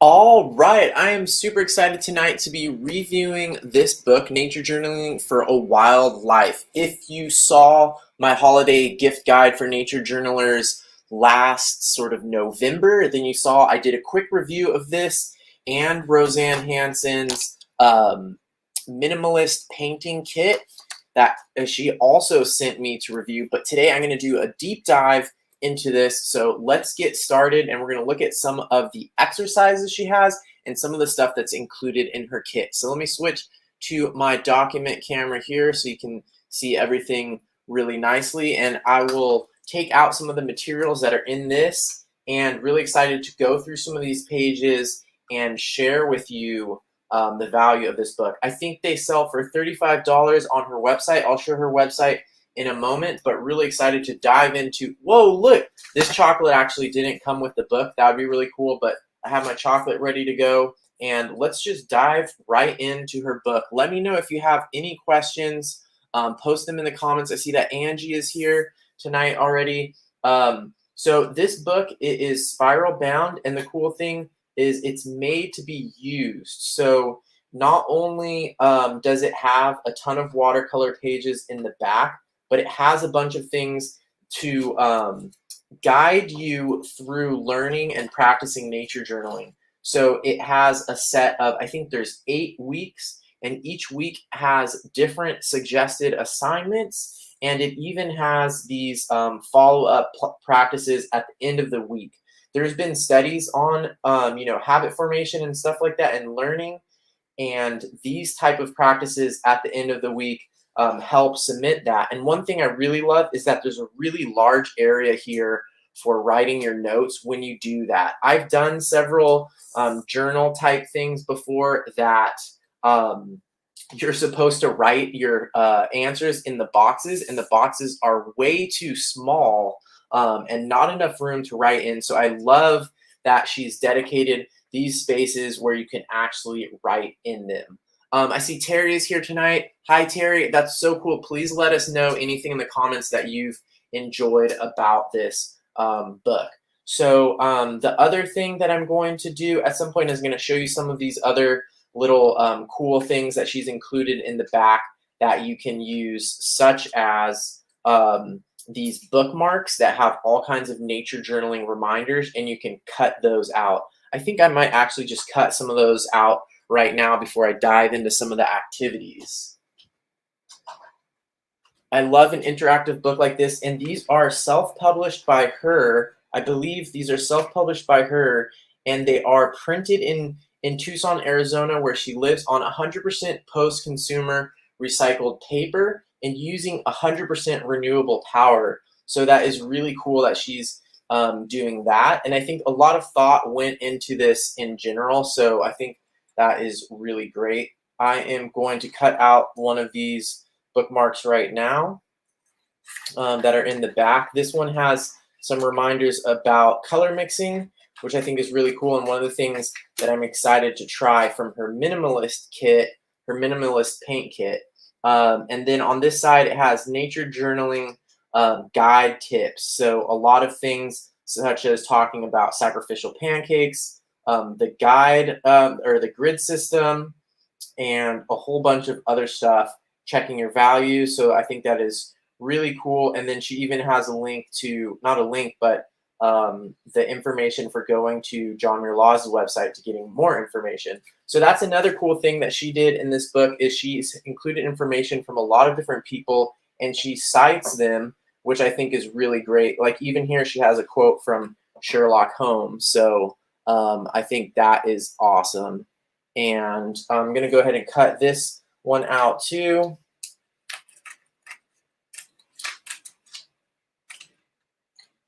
All right, I am super excited tonight to be reviewing this book, Nature Journaling for a Wild Life. If you saw my holiday gift guide for nature journalers last sort of November, then you saw I did a quick review of this and Roseanne Hanson's minimalist painting kit that she also sent me to review. But today I'm going to do a deep dive into this. So let's get started, and we're going to look at some of the exercises she has and some of the stuff that's included in her kit. So let me switch to my document camera here so you can see everything really nicely, and I will take out some of the materials that are in this, and really excited to go through some of these pages and share with you the value of this book. I think they sell for $35 on her website. I'll show her website in a moment, but really excited to dive into, whoa, look, this chocolate actually didn't come with the book. That would be really cool, but I have my chocolate ready to go, and let's just dive right into her book. Let me know if you have any questions. Post them in the comments. I see that Angie is here tonight already. So this book, it is spiral bound, and the cool thing is it's made to be used. So not only does it have a ton of watercolor pages in the back, but it has a bunch of things to guide you through learning and practicing nature journaling. So it has a set of, I think there's 8 weeks, and each week has different suggested assignments, and it even has these follow-up practices at the end of the week. There's been studies on habit formation and stuff like that and learning, and these type of practices at the end of the week help submit that. And one thing I really love is that there's a really large area here for writing your notes when you do that. I've done several journal type things before that you're supposed to write your answers in the boxes, and the boxes are way too small and not enough room to write in. So I love that she's dedicated these spaces where you can actually write in them. I see Terry is here tonight. Hi, Terry. That's so cool. Please let us know anything in the comments that you've enjoyed about this book. So the other thing that I'm going to do at some point is going to show you some of these other little cool things that she's included in the back that you can use, such as these bookmarks that have all kinds of nature journaling reminders, and you can cut those out. I think I might actually just cut some of those out right now before I dive into some of the activities. I love an interactive book like this, and these are self-published by her. I believe these are self-published by her, and they are printed in Tucson, Arizona, where she lives, on 100% post-consumer recycled paper and using 100% renewable power. So that is really cool that she's doing that. And I think a lot of thought went into this in general, so I think that is really great. I am going to cut out one of these bookmarks right now that are in the back. This one has some reminders about color mixing, which I think is really cool, and one of the things that I'm excited to try from her minimalist kit, her minimalist paint kit. And then on this side, it has nature journaling guide tips. So a lot of things such as talking about sacrificial pancakes, the guide or the grid system, and a whole bunch of other stuff, checking your values. So I think that is really cool. And then she even has a link to, not a link, but the information for going to John Muir Law's website to getting more information. So that's another cool thing that she did in this book, is she's included information from a lot of different people, and she cites them, which I think is really great. Like even here, she has a quote from Sherlock Holmes. So I think that is awesome. And I'm going to go ahead and cut this one out too.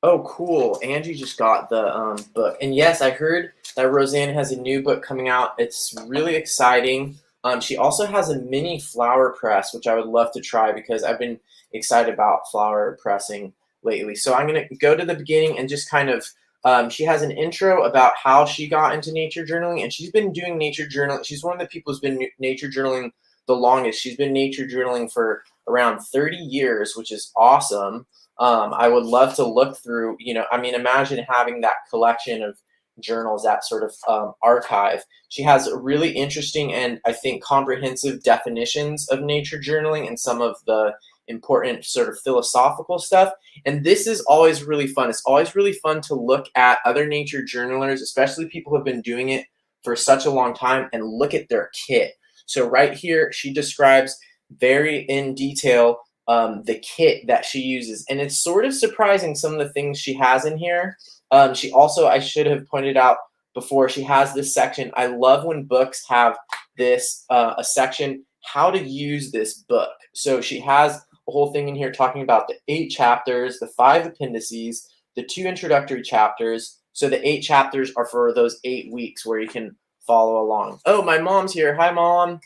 Oh, cool. Angie just got the book. And yes, I heard that Roseanne has a new book coming out. It's really exciting. She also has a mini flower press, which I would love to try because I've been excited about flower pressing lately. So I'm going to go to the beginning and just kind of, she has an intro about how she got into nature journaling, and she's been doing nature journaling. She's one of the people who's been nature journaling the longest. She's been nature journaling for around 30 years, which is awesome. I would love to look through, I mean, imagine having that collection of journals, that sort of archive. She has really interesting and I think comprehensive definitions of nature journaling and some of the important sort of philosophical stuff. And this is always really fun. It's always really fun to look at other nature journalers, especially people who have been doing it for such a long time, and look at their kit. So right here, she describes very in detail the kit that she uses. And it's sort of surprising some of the things she has in here. She also, I should have pointed out before, she has this section. I love when books have this, a section, how to use this book. So she has a whole thing in here talking about the 8 chapters, the 5 appendices, the 2 introductory chapters. So the 8 chapters are for those 8 weeks where you can follow along. Oh, my mom's here. Hi, Mom.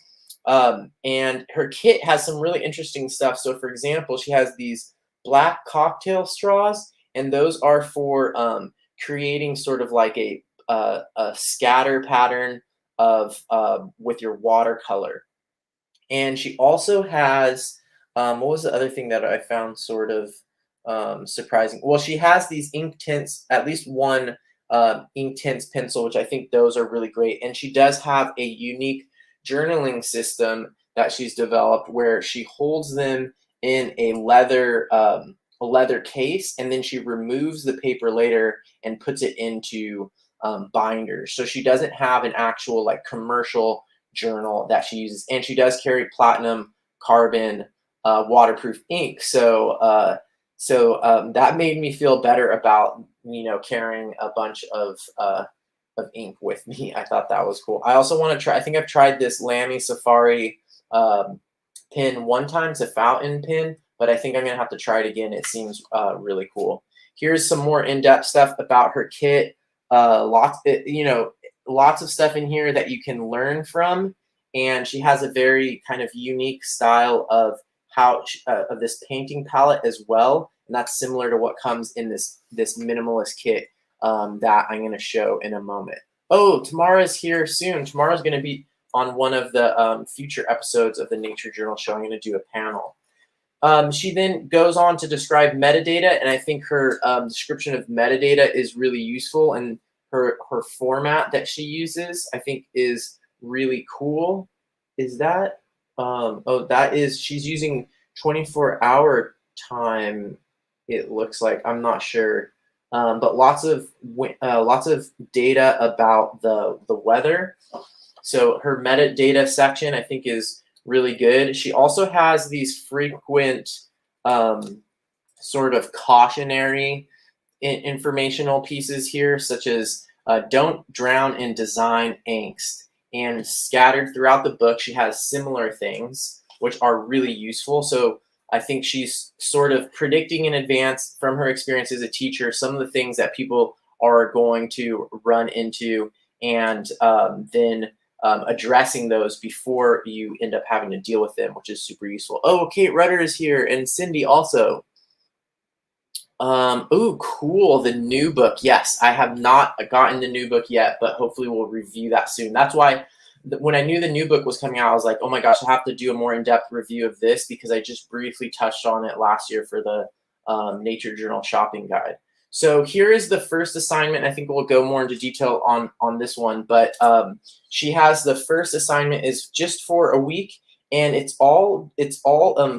And her kit has some really interesting stuff. So for example, she has these black cocktail straws, and those are for creating sort of like a scatter pattern of with your watercolor. And she also has what was the other thing that I found sort of surprising? Well, she has these ink tints, at least one ink tints pencil, which I think those are really great. And she does have a unique journaling system that she's developed where she holds them in a leather case, and then she removes the paper later and puts it into binders. So she doesn't have an actual like commercial journal that she uses, and she does carry platinum carbon waterproof ink. So that made me feel better about carrying a bunch of ink with me. I thought that was cool. I also want to try, I think I've tried this Lamy Safari pen one time. It's a fountain pen, but I think I'm gonna have to try it again. It seems really cool. Here's some more in-depth stuff about her kit. Lots of stuff in here that you can learn from, and she has a very kind of unique style of of this painting palette as well, and that's similar to what comes in this minimalist kit that I'm going to show in a moment. Oh, Tamara's here soon. Tamara's going to be on one of the future episodes of the Nature Journal show. I'm going to do a panel. She then goes on to describe metadata, and I think her description of metadata is really useful, and her format that she uses, I think, is really cool. Is that? Oh, that is, she's using 24-hour time, it looks like. I'm not sure. But lots of data about the weather. So her metadata section, I think, is really good. She also has these frequent sort of cautionary informational pieces here, such as don't drown in design angst. And scattered throughout the book, she has similar things, which are really useful. So I think she's sort of predicting in advance from her experience as a teacher some of the things that people are going to run into, and then addressing those before you end up having to deal with them, which is super useful. Oh, Kate Rudder is here, and Cindy also. Oh, cool, the new book. Yes, I have not gotten the new book yet, but hopefully we'll review that soon. That's why when I knew the new book was coming out, I was like, oh my gosh, I have to do a more in-depth review of this, because I just briefly touched on it last year for the Nature Journal shopping guide. So here is the first assignment. I think we'll go more into detail on this one, but she has the first assignment is just for a week, and it's all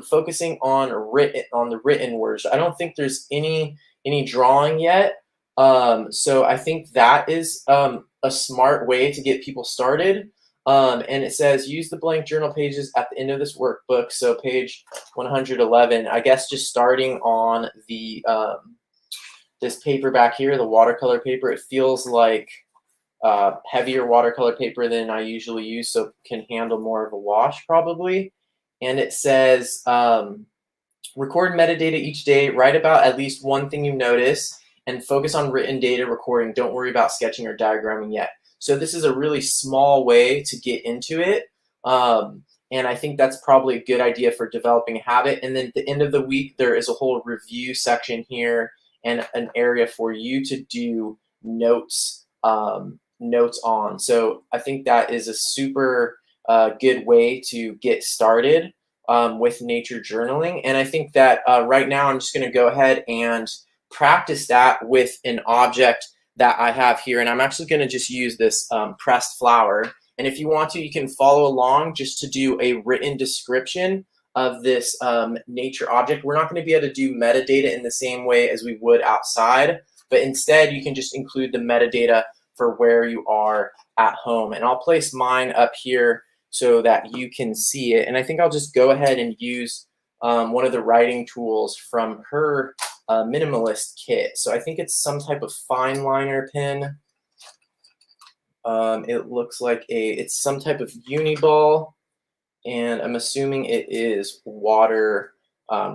focusing on the written words. I don't think there's any drawing yet. So I think that is a smart way to get people started. And it says use the blank journal pages at the end of this workbook. So page 111, I guess, just starting on the this paper back here, the watercolor paper. It feels like heavier watercolor paper than I usually use, so can handle more of a wash probably. And it says record metadata each day, write about at least one thing you notice, and focus on written data recording. Don't worry about sketching or diagramming yet. So this is a really small way to get into it. And I think that's probably a good idea for developing a habit. And then at the end of the week, there is a whole review section here and an area for you to do notes on. So I think that is a super good way to get started with nature journaling. And I think that right now I'm just going to go ahead and practice that with an object that I have here, and I'm actually going to just use this pressed flower. And if you want to, you can follow along just to do a written description of this nature object. We're not going to be able to do metadata in the same way as we would outside, but instead you can just include the metadata for where you are at home. And I'll place mine up here so that you can see it. And I think I'll just go ahead and use one of the writing tools from her minimalist kit. So I think it's some type of fine liner pen. It looks like it's some type of Uniball, and I'm assuming it is water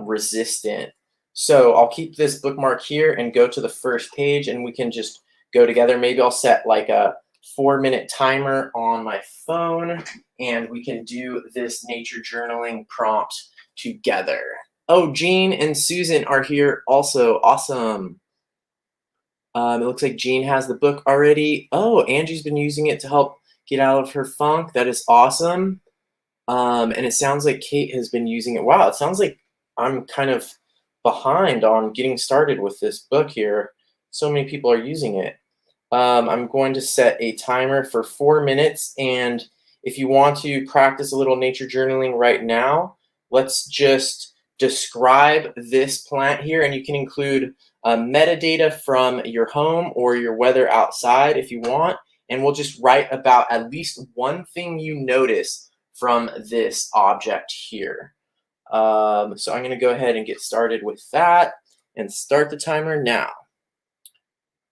resistant. So I'll keep this bookmark here and go to the first page, and we can just go together. Maybe I'll set like a 4-minute timer on my phone, and we can do this nature journaling prompt together. Oh, Jean and Susan are here also. Awesome. It looks like Jean has the book already. Oh, Angie's been using it to help get out of her funk. That is awesome. And it sounds like Kate has been using it. Wow, it sounds like I'm kind of behind on getting started with this book here. So many people are using it. I'm going to set a timer for 4 minutes. And if you want to practice a little nature journaling right now, let's just describe this plant here. And you can include metadata from your home or your weather outside if you want. And we'll just write about at least one thing you notice from this object here. So I'm going to go ahead and get started with that and start the timer now.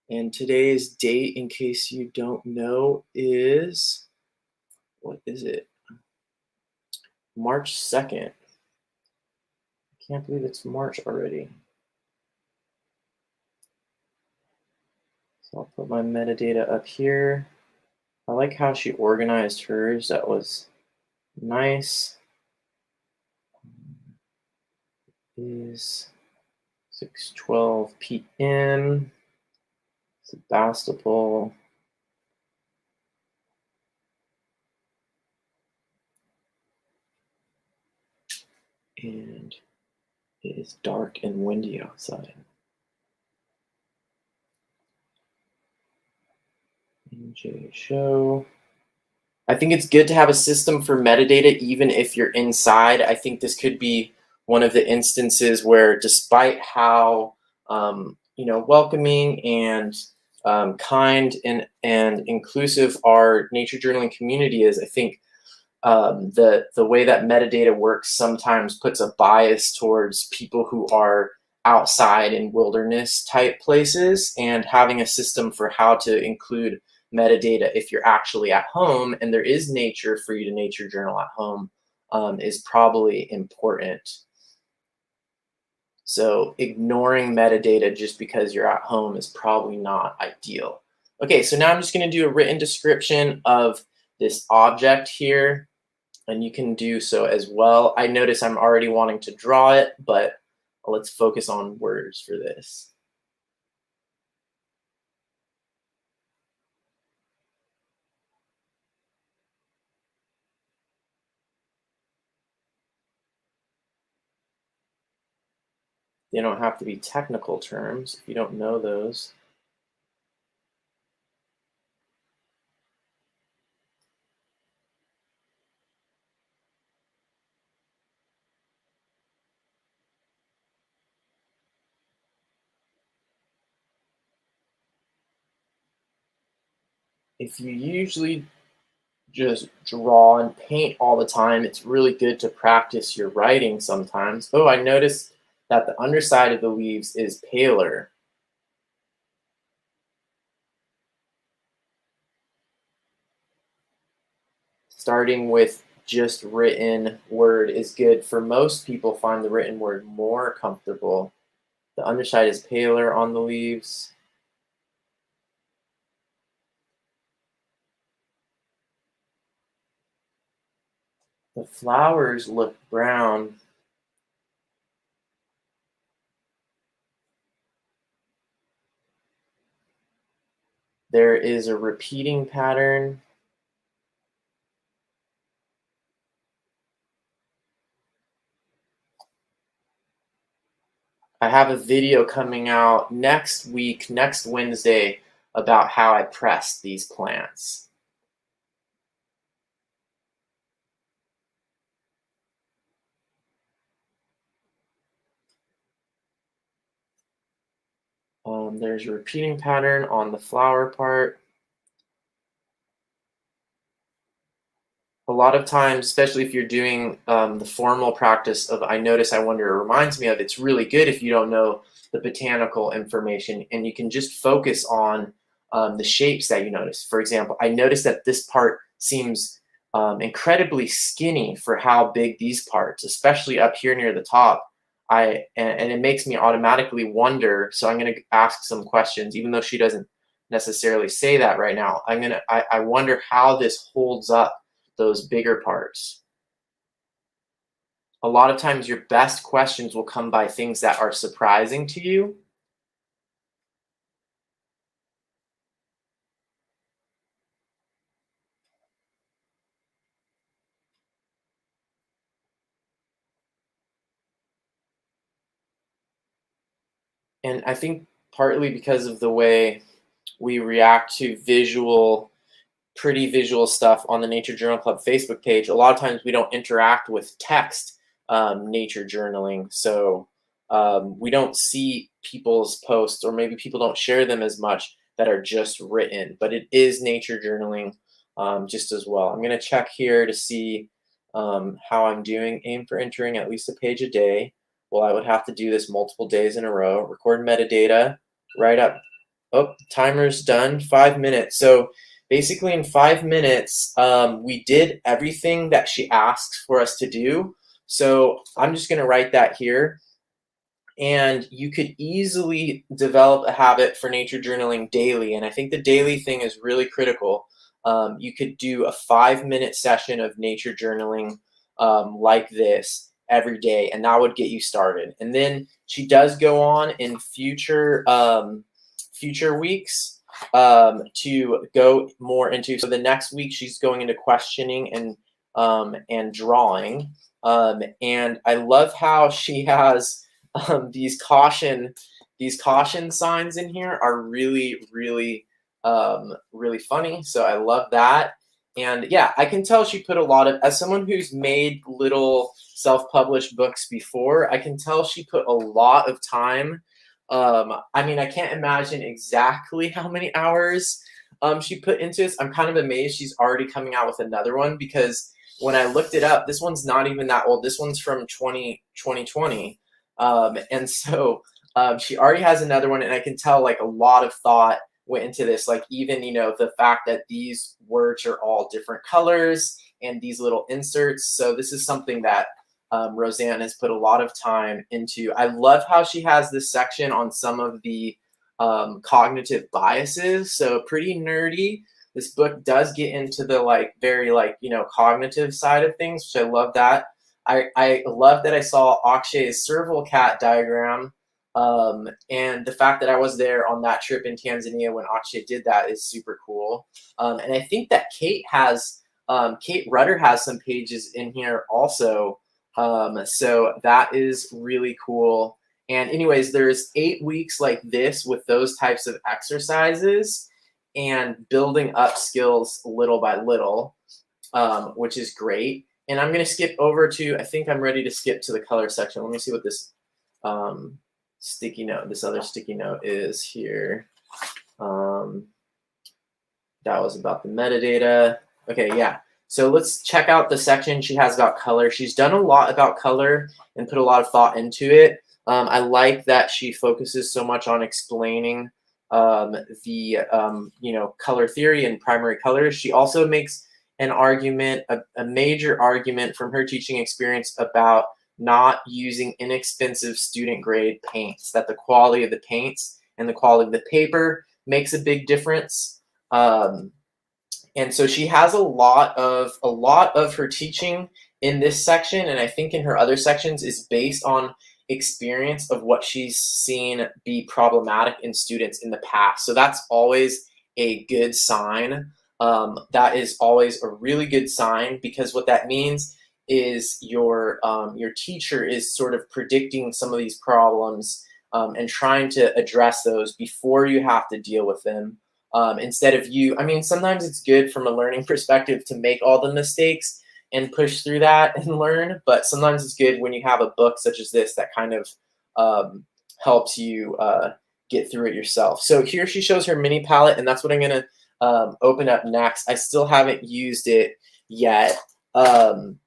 And today's date, in case you don't know, is, what is it? March 2nd. I can't believe it's March already. So I'll put my metadata up here. I like how she organized hers. That was nice. It is 6:12 p.m. Sebastopol. And it is dark and windy outside. NJ show. I think it's good to have a system for metadata even if you're inside. I think this could be one of the instances where, despite how welcoming and kind and inclusive our nature journaling community is, I think the way that metadata works sometimes puts a bias towards people who are outside in wilderness type places, and having a system for how to include metadata if you're actually at home and there is nature for you to nature journal at home is probably important. So ignoring metadata just because you're at home is probably not ideal. Okay, so now I'm just going to do a written description of this object here, and you can do so as well. I notice I'm already wanting to draw it, but let's focus on words for this. They don't have to be technical terms if you don't know those. If you usually just draw and paint all the time, it's really good to practice your writing sometimes. Oh, I noticed that the underside of the leaves is paler. Starting with just written word is good. For most people, find the written word more comfortable. The underside is paler on the leaves. The flowers look brown. There is a repeating pattern. I have a video coming out next week, next Wednesday, about how I pressed these plants. There's a repeating pattern on the flower part. A lot of times, especially if you're doing the formal practice of I notice, I wonder, it reminds me of, it's really good if you don't know the botanical information and you can just focus on the shapes that you notice. For example, I noticed that this part seems incredibly skinny for how big these parts, especially up here near the top. And it makes me automatically wonder, so I'm going to ask some questions, even though she doesn't necessarily say that right now. I wonder how this holds up those bigger parts. A lot of times your best questions will come by things that are surprising to you. And I think partly because of the way we react to pretty visual stuff on the Nature Journal Club Facebook page, a lot of times we don't interact with text nature journaling. So we don't see people's posts, or maybe people don't share them as much that are just written, but it is nature journaling just as well. I'm going to check here to see how I'm doing. Aim for entering at least a page a day. Well, I would have to do this multiple days in a row. Record metadata, write up. Oh, timer's done, 5 minutes. So basically in 5 minutes, we did everything that she asks for us to do. So I'm just going to write that here. And you could easily develop a habit for nature journaling daily. And I think the daily thing is really critical. You could do a 5-minute session of nature journaling like this every day, and that would get you started. And then she does go on in future weeks to go more into. So the next week she's going into questioning and drawing. And I love how she has these caution signs in here are really funny. So I love that. And yeah, I can tell she put a lot of, as someone who's made little self-published books before, I can tell she put a lot of time. I mean, I can't imagine exactly how many hours she put into this. I'm kind of amazed she's already coming out with another one, because when I looked it up, this one's not even that old. This one's from 2020. And so she already has another one, and I can tell like a lot of thought went into this. Like even, the fact that these words are all different colors and these little inserts. So this is something that Roseanne has put a lot of time into. I love how she has this section on some of the cognitive biases. So pretty nerdy. This book does get into the very cognitive side of things, which I love that. I love that I saw Akshay's serval cat diagram, and the fact that I was there on that trip in Tanzania when Akshay did that is super cool. And I think that Kate Rudder has some pages in here also. So that is really cool. And anyways, there's 8 weeks like this with those types of exercises and building up skills little by little, which is great. And I'm going to skip over to, I think I'm ready to skip to the color section. Let me see what this sticky note, this other sticky note is here. That was about the metadata. Okay, yeah. So let's check out the section she has about color. She's done a lot about color and put a lot of thought into it. I like that she focuses so much on explaining the color theory and primary colors. She also makes an argument, a major argument from her teaching experience about not using inexpensive student grade paints, that the quality of the paints and the quality of the paper makes a big difference. And so she has a lot of her teaching in this section, and I think in her other sections is based on experience of what she's seen be problematic in students in the past. So that's always a good sign. That is always a really good sign, because what that means is your teacher is sort of predicting some of these problems and trying to address those before you have to deal with them. instead of you. I mean, sometimes it's good from a learning perspective to make all the mistakes and push through that and learn, but sometimes it's good when you have a book such as this that kind of helps you get through it yourself. So here she shows her mini palette, and that's what I'm going to open up next. I still haven't used it yet. And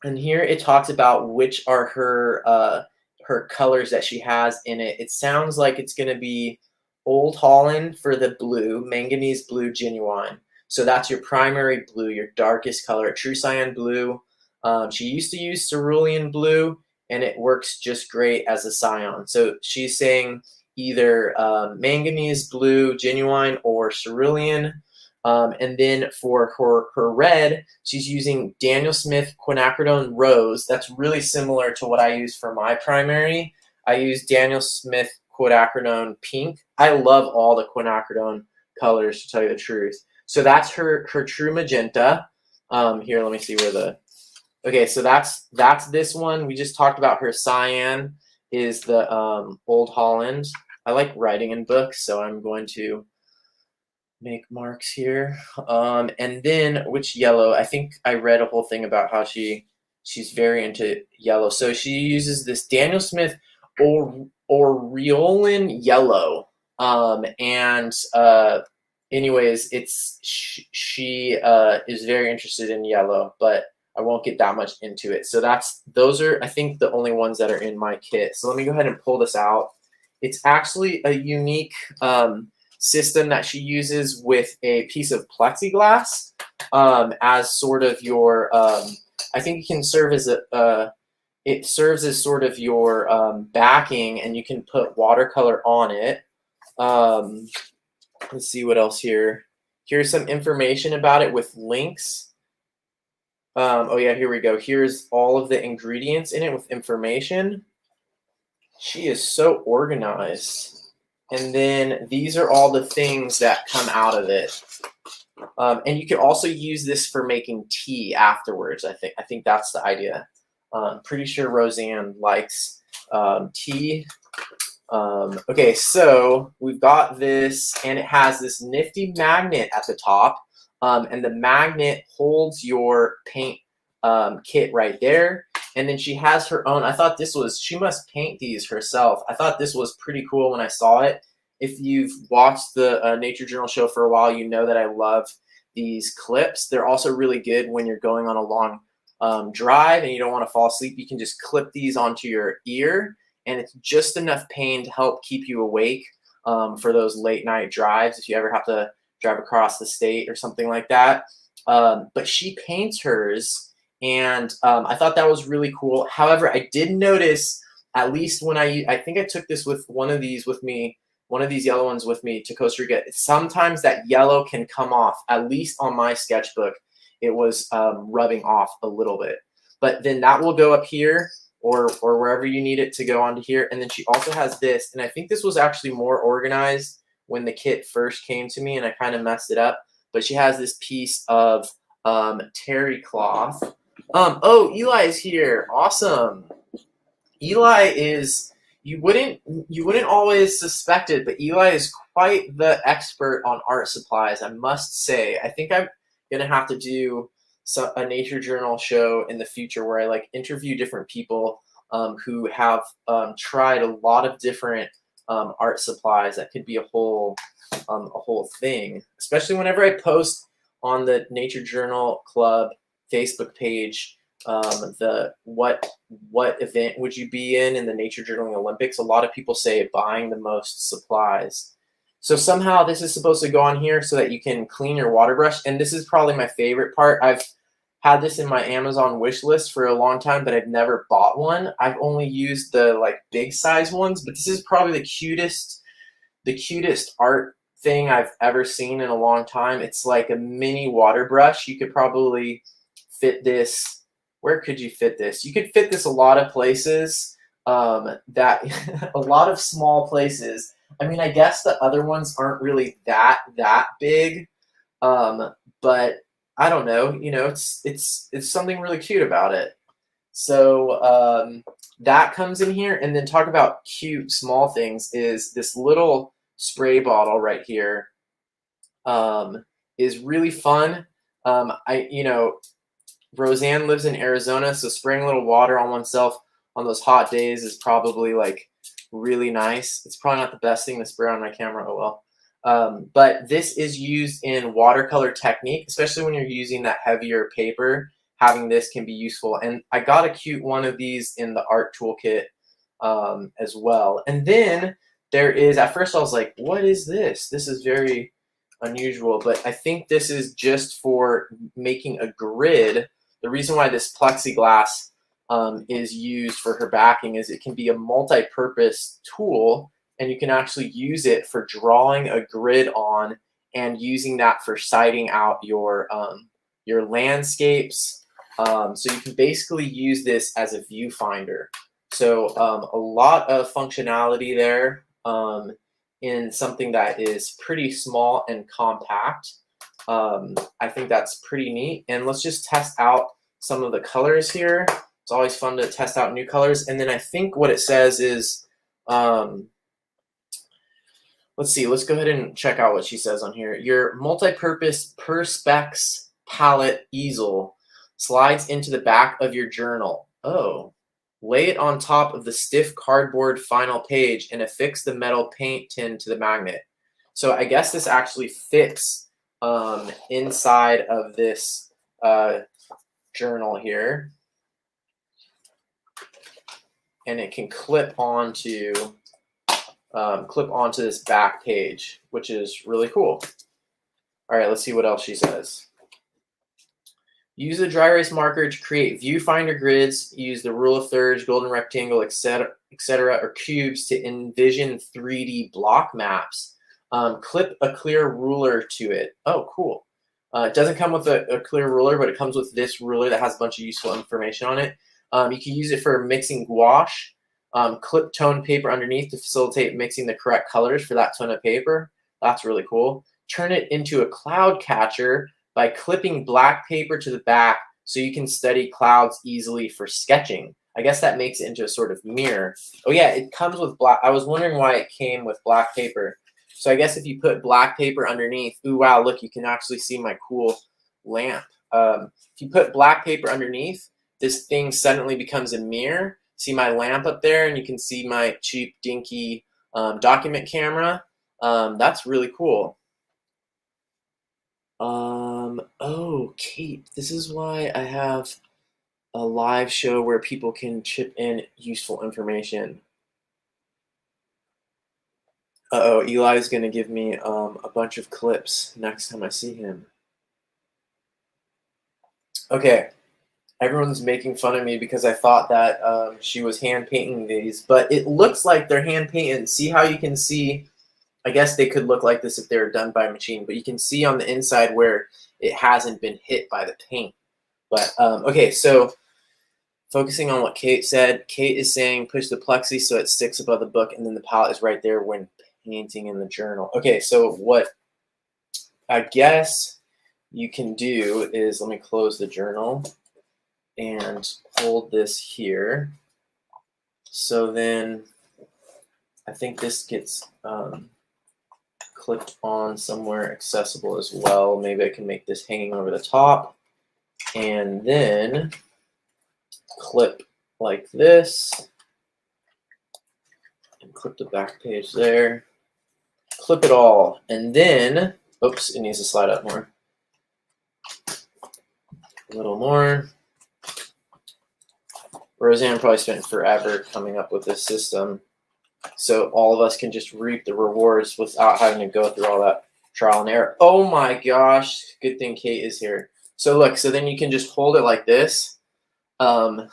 here it talks about which are her colors that she has in it. It sounds like it's going to be Old Holland for the blue, Manganese Blue Genuine. So that's your primary blue, your darkest color, True Cyan Blue. She used to use Cerulean Blue, and it works just great as a cyan. So she's saying either Manganese Blue Genuine or Cerulean. And then for her red, she's using Daniel Smith Quinacridone Rose. That's really similar to what I use for my primary. I use Daniel Smith Quinacridone Pink. I love all the quinacridone colors, to tell you the truth. So that's her true magenta. Here, let me see where the... Okay, so that's this one. We just talked about her cyan is the Old Holland. I like writing in books, so I'm going to make marks here. And then which yellow? I think I read a whole thing about how she's very into yellow. So she uses this Daniel Smith Aureolin Yellow. Anyways, she is very interested in yellow, but I won't get that much into it. So those are, I think, the only ones that are in my kit. So let me go ahead and pull this out. It's actually a unique system that she uses with a piece of plexiglass as sort of your, I think it can serve as it serves as sort of your backing, and you can put watercolor on it. Let's see what else here. Here's some information about it with links. Oh yeah, here we go. Here's all of the ingredients in it with information. She is so organized. And then these are all the things that come out of it. And you can also use this for making tea afterwards. I think that's the idea. Pretty sure Roseanne likes tea. Okay, so we've got this, and it has this nifty magnet at the top. And the magnet holds your paint kit right there. And then she has her own. I thought this was, she must paint these herself. I thought this was pretty cool when I saw it. If you've watched the Nature Journal show for a while, you know that I love these clips. They're also really good when you're going on a long drive and you don't want to fall asleep. You can just clip these onto your ear, and it's just enough pain to help keep you awake for those late night drives if you ever have to drive across the state or something like that. But she paints hers, and I thought that was really cool. However, I did notice, at least when I think I took this with one of these yellow ones with me to Costa Rica, sometimes that yellow can come off. At least on my sketchbook, it was rubbing off a little bit. But then that will go up here or wherever you need it to go onto here. And then she also has this, and I think this was actually more organized when the kit first came to me, and I kind of messed it up. But she has this piece of terry cloth. Oh, Eli is here. Awesome. Eli is, you wouldn't always suspect it, but Eli is quite the expert on art supplies, I must say. I think I'm gonna have to do a Nature Journal show in the future where I interview different people who have tried a lot of different art supplies. That could be a whole thing, especially whenever I post on the Nature Journal Club Facebook page the what event would you be in the Nature Journaling Olympics. A lot of people say buying the most supplies. So somehow this is supposed to go on here so that you can clean your water brush, and this is probably my favorite part. I've had this in my Amazon wish list for a long time, but I've never bought one. I've only used the big size ones, but this is probably the cutest art thing I've ever seen in a long time. It's like a mini water brush. You could probably fit this. Where could you fit this? You could fit this a lot of places. That a lot of small places. I mean, I guess the other ones aren't really that big, but I don't know. You know, it's something really cute about it. So that comes in here, and then talk about cute small things is this little spray bottle right here. is really fun. Roseanne lives in Arizona, so spraying a little water on oneself on those hot days is probably like really nice. It's probably not the best thing to spray on my camera, oh well. But this is used in watercolor technique, especially when you're using that heavier paper. Having this can be useful. And I got a cute one of these in the art toolkit as well. And then there is, at first I was like, what is this? This is very unusual, but I think this is just for making a grid. The reason why this plexiglass is used for her backing is it can be a multi-purpose tool, and you can actually use it for drawing a grid on and using that for sighting out your landscapes. So you can basically use this as a viewfinder. So a lot of functionality there in something that is pretty small and compact. I think that's pretty neat. And let's just test out some of the colors here. It's always fun to test out new colors. And then I think what it says is, let's see, let's go ahead and check out what she says on here. Your multi-purpose Perspex palette easel slides into the back of your journal. Oh. Lay it on top of the stiff cardboard final page and affix the metal paint tin to the magnet. So I guess this actually fits inside of this journal here. And it can clip onto this back page, which is really cool. All right, let's see what else she says. Use a dry erase marker to create viewfinder grids. Use the rule of thirds, golden rectangle, etc., or cubes to envision 3D block maps. Clip a clear ruler to it. Oh, cool. It doesn't come with a clear ruler, but it comes with this ruler that has a bunch of useful information on it. You can use it for mixing gouache. Clip toned paper underneath to facilitate mixing the correct colors for that tone of paper. That's really cool. Turn it into a cloud catcher by clipping black paper to the back so you can study clouds easily for sketching. I guess that makes it into a sort of mirror. Oh yeah, it comes with black. I was wondering why it came with black paper. So I guess if you put black paper underneath, ooh, wow, look, you can actually see my cool lamp. If you put black paper underneath, this thing suddenly becomes a mirror. See my lamp up there, and you can see my cheap, dinky document camera. That's really cool. Oh, Kate, this is why I have a live show where people can chip in useful information. Uh-oh, Eli's going to give me a bunch of clips next time I see him. Okay, everyone's making fun of me because I thought that she was hand painting these, but it looks like they're hand painted. See how you can see, I guess they could look like this if they were done by machine, but you can see on the inside where it hasn't been hit by the paint. But okay, so focusing on what Kate said, Kate is saying push the plexi so it sticks above the book, and then the palette is right there when painting in the journal. Okay, so what I guess you can do is, let me close the journal and hold this here. So then I think this gets clipped on somewhere accessible as well. Maybe I can make this hanging over the top and then clip like this and clip the back page there. Clip it all, and then, oops, it needs to slide up more. A little more. Roseanne probably spent forever coming up with this system, so all of us can just reap the rewards without having to go through all that trial and error. Oh my gosh, good thing Kate is here. So look, so then you can just hold it like this. You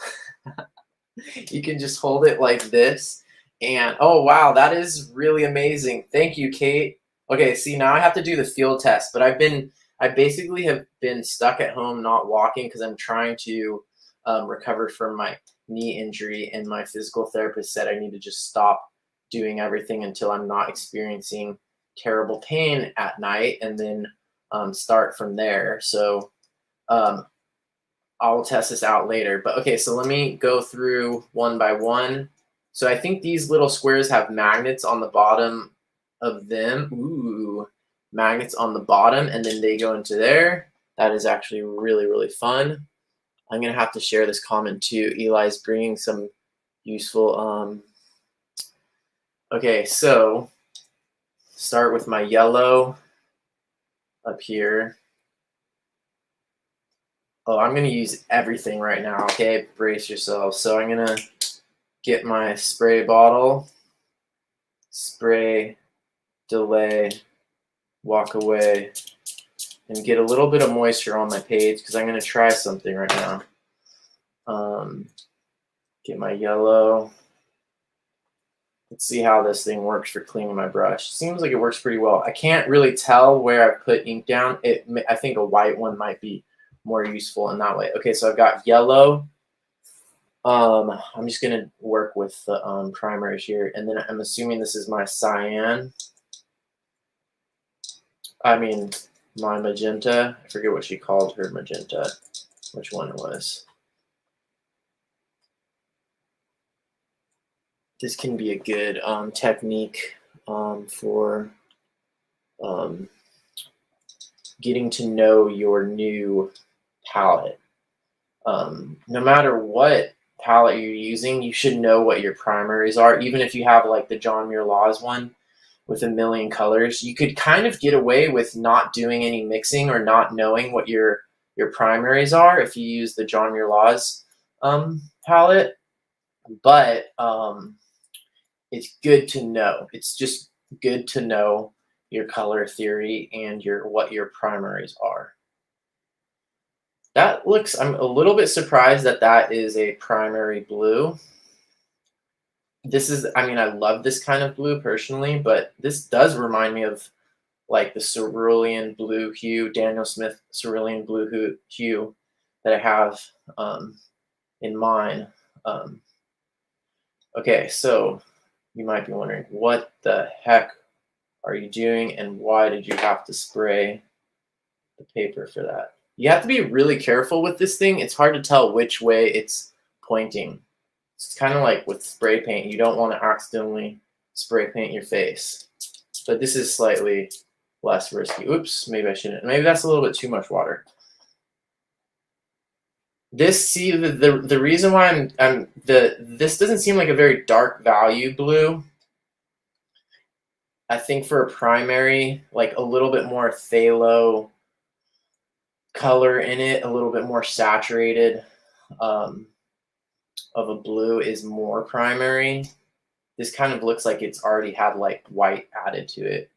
can just hold it like this, and oh wow, that is really amazing. Thank you, Kate. Okay, see, now I have to do the field test, but I basically have been stuck at home not walking because I'm trying to recover from my knee injury, and my physical therapist said I need to just stop doing everything until I'm not experiencing terrible pain at night, and then start from there. So I'll test this out later. But okay, so let me go through one by one. So I think these little squares have magnets on the bottom of them. Ooh, magnets on the bottom, and then they go into there. That is actually really, really fun. I'm going to have to share this comment too. Eli's bringing some useful... Okay, so start with my yellow up here. Oh, I'm going to use everything right now, okay? Brace yourselves. So I'm going to get my spray bottle, spray, delay, walk away, and get a little bit of moisture on my page because I'm going to try something right now. Get my yellow. Let's see how this thing works for cleaning my brush. Seems like it works pretty well. I can't really tell where I put ink down. I think a white one might be more useful in that way. Okay, so I've got yellow. I'm just going to work with the primers here, and then I'm assuming this is my cyan. I mean, my magenta. I forget what she called her magenta, which one it was. This can be a good technique for getting to know your new palette. No matter what palette you're using, you should know what your primaries are. Even if you have like the John Muir Laws one with a million colors, you could kind of get away with not doing any mixing or not knowing what your primaries are if you use the John Muir Laws palette. But it's good to know. It's just good to know your color theory and what your primaries are. That looks, I'm a little bit surprised that that is a primary blue. This is, I mean, I love this kind of blue personally, but this does remind me of like the cerulean blue hue, Daniel Smith cerulean blue hue that I have in mine. Okay, so you might be wondering, what the heck are you doing and why did you have to spray the paper for that? You have to be really careful with this thing. It's hard to tell which way it's pointing. It's kind of like with spray paint. You don't want to accidentally spray paint your face. But this is slightly less risky. Oops, maybe I shouldn't. Maybe that's a little bit too much water. This, see, the reason why this doesn't seem like a very dark value blue. I think for a primary, like a little bit more phthalo color in it, a little bit more saturated of a blue is more primary. This kind of looks like it's already had like white added to it.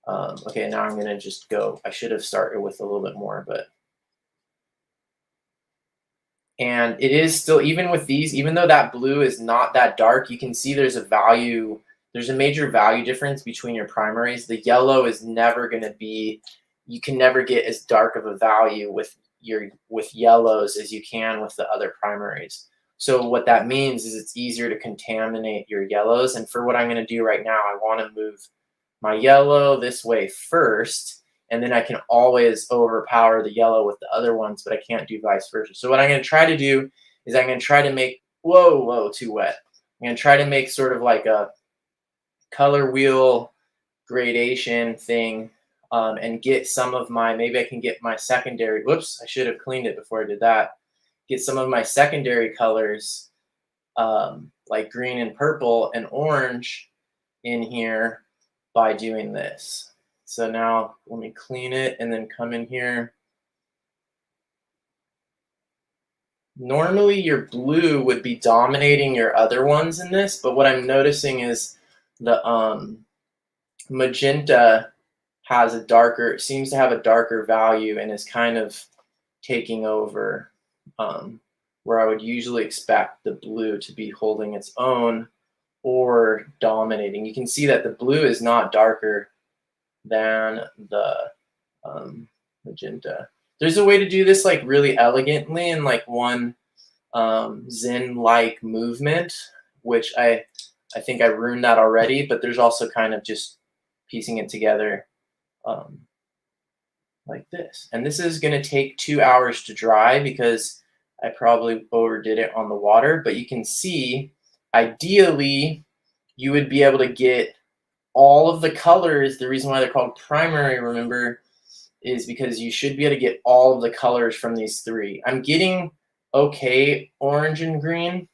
Okay, now I'm going to just go. I should have started with a little bit more, but. And it is still, even with these, even though that blue is not that dark, you can see there's a major value difference between your primaries. The yellow is never going to be, you can never get as dark of a value with yellows as you can with the other primaries. So what that means is it's easier to contaminate your yellows. And for what I'm going to do right now, I want to move my yellow this way first, and then I can always overpower the yellow with the other ones, but I can't do vice versa. So what I'm going to try to do is I'm going to try to make, whoa, too wet. I'm going to try to make sort of like a color wheel gradation thing and get some of my, maybe I can get my secondary, whoops, I should have cleaned it before I did that. Get some of my secondary colors like green and purple and orange in here by doing this. So now let me clean it and then come in here. Normally your blue would be dominating your other ones in this, but what I'm noticing is the magenta seems to have a darker value and is kind of taking over where I would usually expect the blue to be holding its own or dominating. You can see that the blue is not darker than the magenta. There's a way to do this like really elegantly in like one Zen-like movement, which I think I ruined that already, but there's also kind of just piecing it together like this. And this is going to take 2 hours to dry because I probably overdid it on the water, but you can see ideally you would be able to get all of the colors. The reason why they're called primary, remember, is because you should be able to get all of the colors from these three. I'm getting okay orange and green,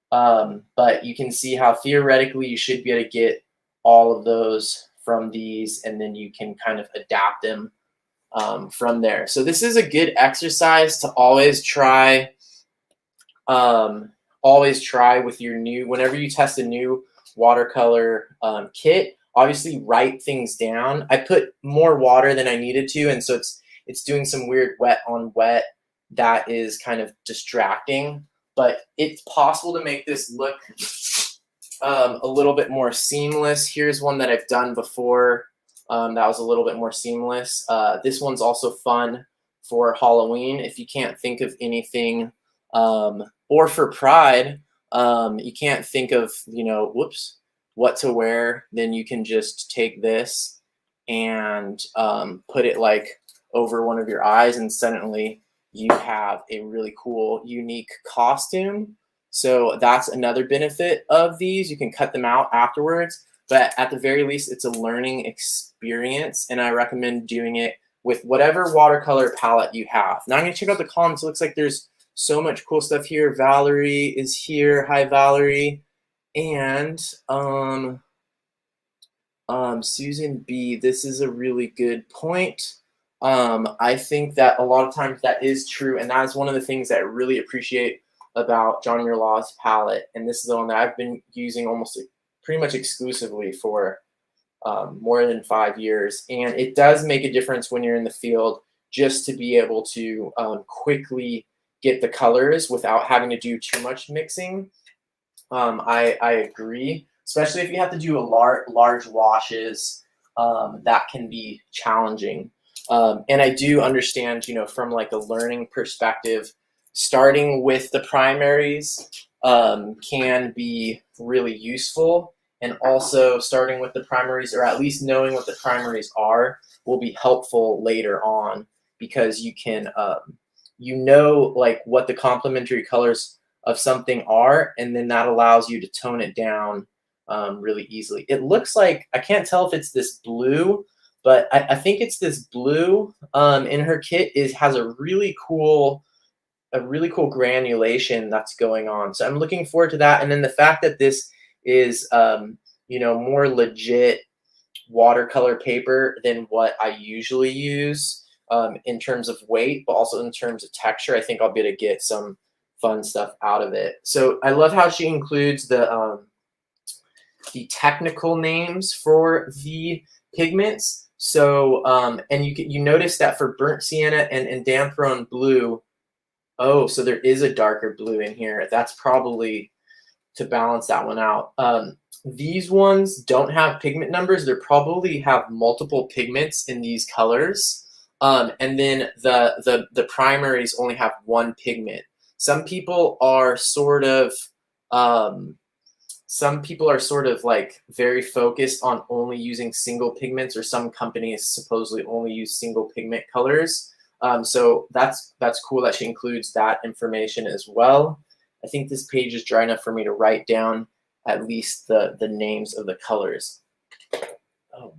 but you can see how theoretically you should be able to get all of those from these, and then you can kind of adapt them from there. So this is a good exercise to always try with your new, whenever you test a new watercolor kit, obviously write things down. I put more water than I needed to, and so it's doing some weird wet on wet that is kind of distracting, but it's possible to make this look a little bit more seamless. Here's one that I've done before that was a little bit more seamless. This one's also fun for Halloween if you can't think of anything, or for Pride, you can't think of, what to wear, then you can just take this and put it like over one of your eyes, and suddenly you have a really cool, unique costume. So that's another benefit of these. You can cut them out afterwards, but at the very least, it's a learning experience, and I recommend doing it with whatever watercolor palette you have. Now I'm going to check out the comments. It looks like there's so much cool stuff here. Valerie is here. Hi, Valerie. And Susan B, this is a really good point. I think that a lot of times that is true, and that is one of the things that I really appreciate about John Muir Law's palette. And this is the one that I've been using almost pretty much exclusively for more than 5 years. And it does make a difference when you're in the field, just to be able to quickly get the colors without having to do too much mixing. I agree, especially if you have to do large washes, that can be challenging. And I do understand, from like a learning perspective, starting with the primaries can be really useful, and also starting with the primaries, or at least knowing what the primaries are, will be helpful later on, because you can like what the complementary colors of something are, and then that allows you to tone it down really easily. It looks like, I can't tell if it's this blue, but I think it's this blue in her kit has a really cool granulation that's going on. So I'm looking forward to that. And then the fact that this is more legit watercolor paper than what I usually use in terms of weight, but also in terms of texture, I think I'll be able to get some fun stuff out of it. So I love how she includes the technical names for the pigments. So and you notice that for burnt sienna and damp-thrown blue, oh, so there is a darker blue in here. That's probably to balance that one out. These ones don't have pigment numbers. They probably have multiple pigments in these colors. And then the primaries only have one pigment. Some people are sort of like very focused on only using single pigments, or some companies supposedly only use single pigment colors. So that's cool that she includes that information as well. I think this page is dry enough for me to write down at least the names of the colors. Oh,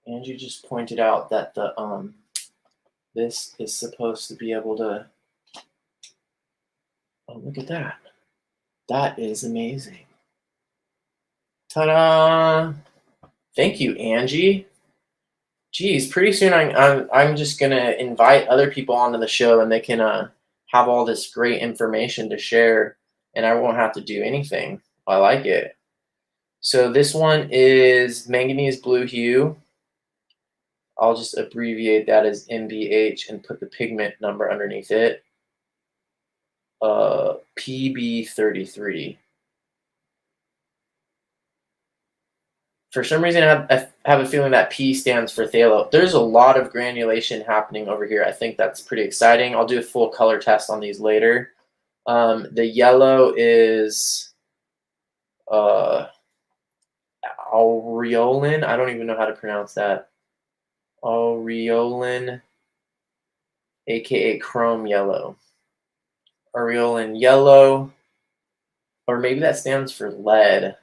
Angie just pointed out that the this is supposed to be able to. Oh, look at that! That is amazing. Ta-da! Thank you, Angie. Geez, pretty soon I'm just gonna invite other people onto the show, and they can have all this great information to share, and I won't have to do anything. I like it. So this one is Manganese Blue Hue. I'll just abbreviate that as MBH and put the pigment number underneath it. PB33. For some reason, I have a feeling that P stands for phthalo. There's a lot of granulation happening over here. I think that's pretty exciting. I'll do a full color test on these later. The yellow is aureolin. I don't even know how to pronounce that. Aureolin, aka chrome yellow. Aureolin yellow, or maybe that stands for lead.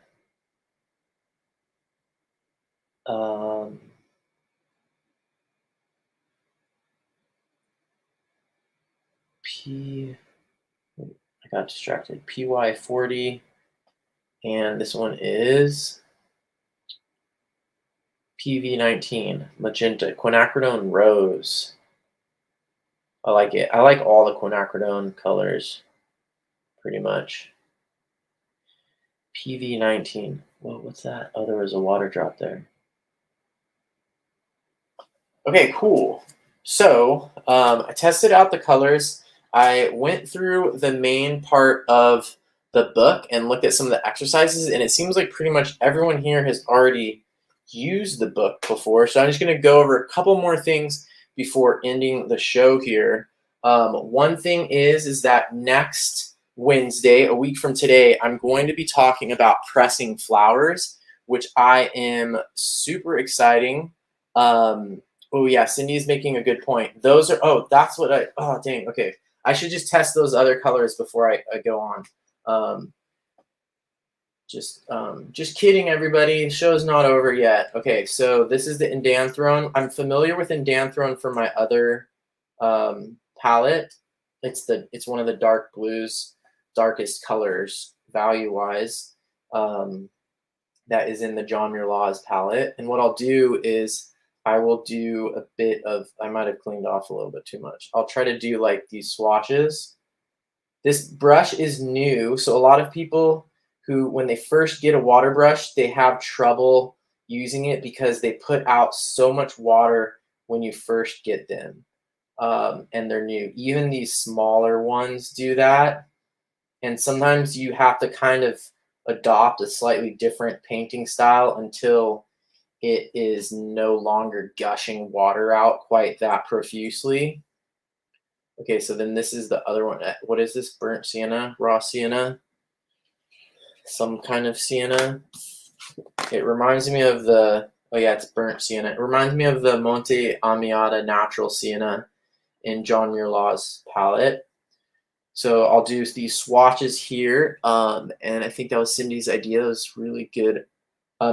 I got distracted. PY40, and this one is PV19, magenta, quinacridone rose. I like it. I like all the quinacridone colors, pretty much. PV19. Whoa, what's that? Oh, there was a water drop there. Okay, cool. So I tested out the colors. I went through the main part of the book and looked at some of the exercises, and it seems like pretty much everyone here has already used the book before. So I'm just going to go over a couple more things before ending the show here. One thing is that next Wednesday, a week from today, I'm going to be talking about pressing flowers, which I am super exciting. Oh yeah, Cindy's making a good point. Those are, oh, that's what oh dang, okay. I should just test those other colors before I go on. Just kidding, everybody. The show's not over yet. Okay, so this is the Indanthrone. I'm familiar with Indanthrone from my other palette. It's one of the dark blues, darkest colors value-wise. That is in the John Muir Laws palette. And what I'll do is I will do a bit of, I might have cleaned off a little bit too much. I'll try to do like these swatches. This brush is new, so a lot of people who, when they first get a water brush, they have trouble using it because they put out so much water when you first get them, and they're new. Even these smaller ones do that, and sometimes you have to kind of adopt a slightly different painting style until it is no longer gushing water out quite that profusely. Okay, so then this is the other one. What is this? Burnt sienna? Raw sienna? Some kind of sienna. It reminds me of the, oh yeah, it's burnt sienna. It reminds me of the Monte Amiata natural sienna in John Muir Law's palette. So I'll do these swatches here, and I think that was Cindy's idea. It was really good.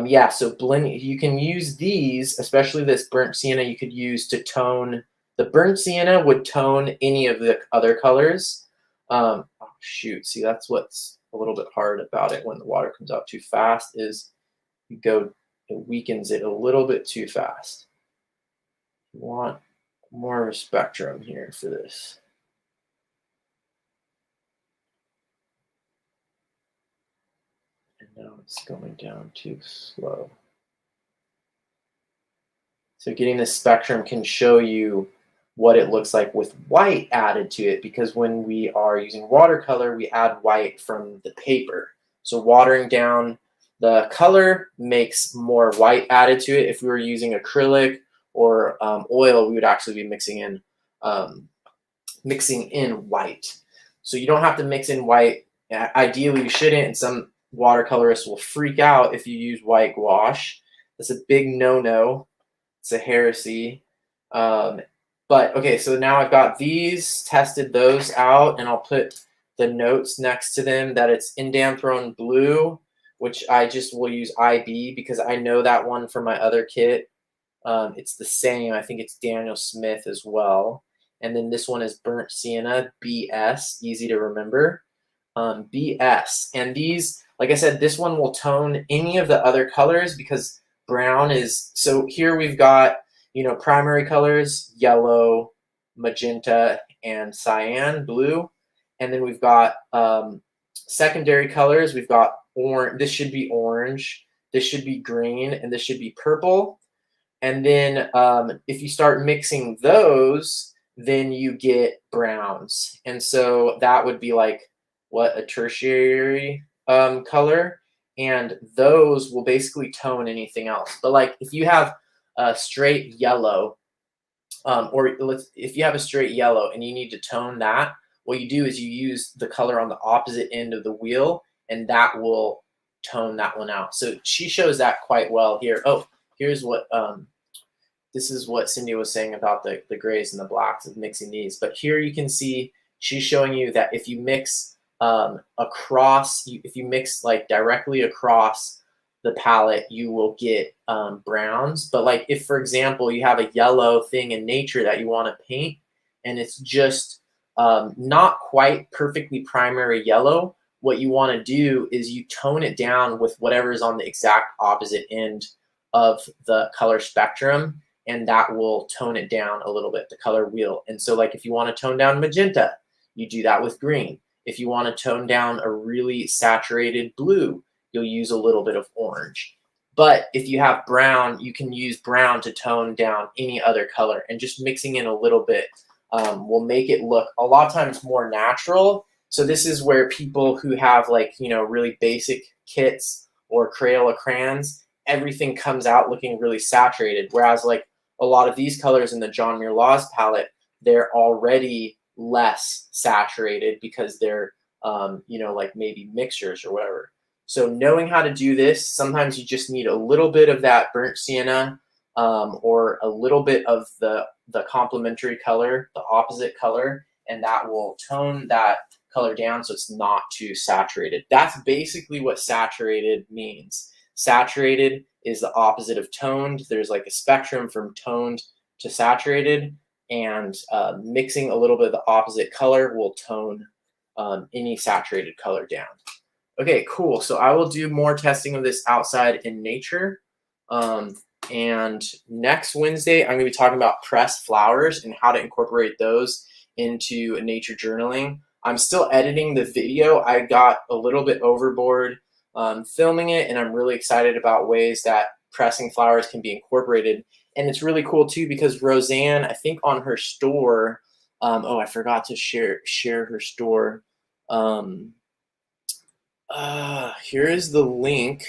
Yeah, so blend, you can use these, especially this burnt sienna, you could use to tone. The burnt sienna would tone any of the other colors. Oh shoot, see, that's what's a little bit hard about it when the water comes out too fast is it weakens it a little bit too fast. You want more of a spectrum here for this. And now it's going down too slow. So getting this spectrum can show you what it looks like with white added to it, because when we are using watercolor, we add white from the paper. So watering down the color makes more white added to it. If we were using acrylic or oil, we would actually be mixing in white. So you don't have to mix in white. Ideally, you shouldn't, and some watercolorists will freak out if you use white gouache. That's a big no-no. It's a heresy. But okay, so now I've got these, tested those out, and I'll put the notes next to them that it's Indanthrone Blue, which I just will use IB because I know that one from my other kit. It's the same. I think it's Daniel Smith as well. And then this one is Burnt Sienna, BS, easy to remember. BS. And these, like I said, this one will tone any of the other colors because brown is, so here we've got, primary colors, yellow, magenta, and cyan, blue. And then we've got secondary colors. We've got orange. This should be orange. This should be green. And this should be purple. And then if you start mixing those, then you get browns. And so that would be like, what, a tertiary color? And those will basically tone anything else. But like if you have a straight yellow, if you have a straight yellow and you need to tone that, what you do is you use the color on the opposite end of the wheel, and that will tone that one out. So she shows that quite well here. Oh, here's what, this is what Cindy was saying about the grays and the blacks of mixing these. But here you can see she's showing you that if you mix if you mix like directly across the palette, you will get browns. But like if, for example, you have a yellow thing in nature that you want to paint, and it's just not quite perfectly primary yellow, what you want to do is you tone it down with whatever is on the exact opposite end of the color spectrum, and that will tone it down a little bit, the color wheel. And so like if you want to tone down magenta, you do that with green. If you want to tone down a really saturated blue, you'll use a little bit of orange. But if you have brown, you can use brown to tone down any other color, and just mixing in a little bit will make it look a lot of times more natural. So this is where people who have like, you know, really basic kits or Crayola crayons, everything comes out looking really saturated. Whereas like a lot of these colors in the John Muir Laws palette, they're already less saturated because they're, you know, like maybe mixtures or whatever. So knowing how to do this, sometimes you just need a little bit of that burnt sienna or a little bit of the complementary color, the opposite color, and that will tone that color down so it's not too saturated. That's basically what saturated means. Saturated is the opposite of toned. There's like a spectrum from toned to saturated, and mixing a little bit of the opposite color will tone any saturated color down. Okay, cool. So I will do more testing of this outside in nature. And next Wednesday, I'm going to be talking about pressed flowers and how to incorporate those into nature journaling. I'm still editing the video. I got a little bit overboard filming it, and I'm really excited about ways that pressing flowers can be incorporated. And it's really cool too because Roseanne, I think on her store, oh, I forgot to share her store. Here is the link.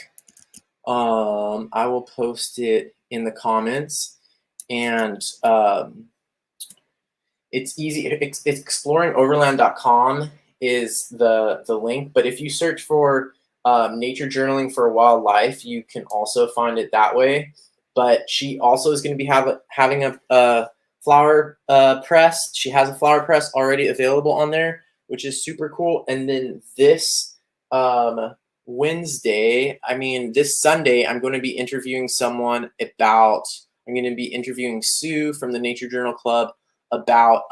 I will post it in the comments, and it's easy. It's exploringoverland.com is the link, but if you search for nature journaling for wildlife, you can also find it that way. But she also is going to be having a flower press. She has a flower press already available on there, which is super cool. And then this Wednesday, this Sunday, I'm going to be interviewing someone about, I'm going to be interviewing Sue from the Nature Journal Club about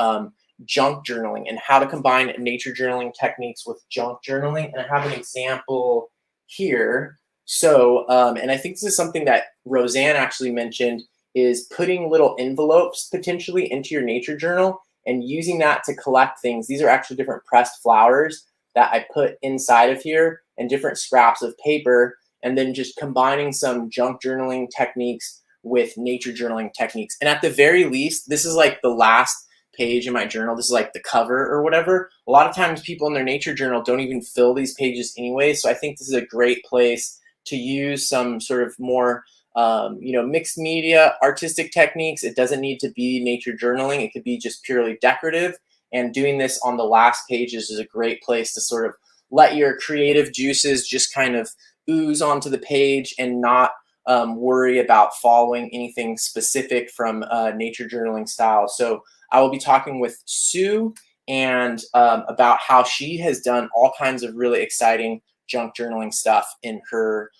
junk journaling and how to combine nature journaling techniques with junk journaling. And I have an example here. So, and I think this is something that Roseanne actually mentioned, is putting little envelopes potentially into your nature journal and using that to collect things. These are actually different pressed flowers that I put inside of here and different scraps of paper, and then just combining some junk journaling techniques with nature journaling techniques. And at the very least, this is like the last page in my journal. This is like the cover or whatever. A lot of times people in their nature journal don't even fill these pages anyway. So I think this is a great place to use some sort of more mixed media artistic techniques. It doesn't need to be nature journaling. It could be just purely decorative. And doing this on the last pages is a great place to sort of let your creative juices just kind of ooze onto the page and not worry about following anything specific from nature journaling style. So I will be talking with Sue and about how she has done all kinds of really exciting junk journaling stuff in her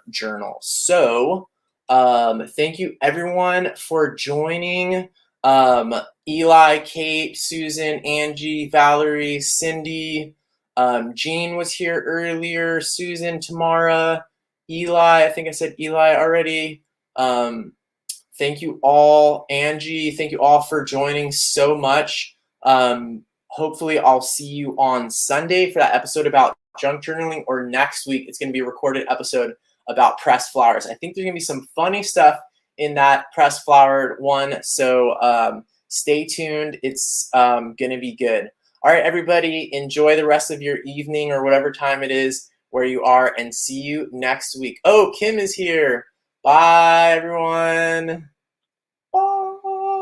journal. So thank you everyone for joining. Eli, Kate, Susan, Angie, Valerie, Cindy, Jean was here earlier, Susan, Tamara, Eli, I think I said Eli already. Thank you all. Angie, thank you all for joining so much. Hopefully I'll see you on Sunday for that episode about junk journaling, or next week it's going to be a recorded episode about pressed flowers. I think there's going to be some funny stuff in that pressed flower one, so stay tuned. It's going to be good. All right, everybody, enjoy the rest of your evening or whatever time it is where you are, and see you next week. Oh, Kim is here. Bye, everyone. Bye.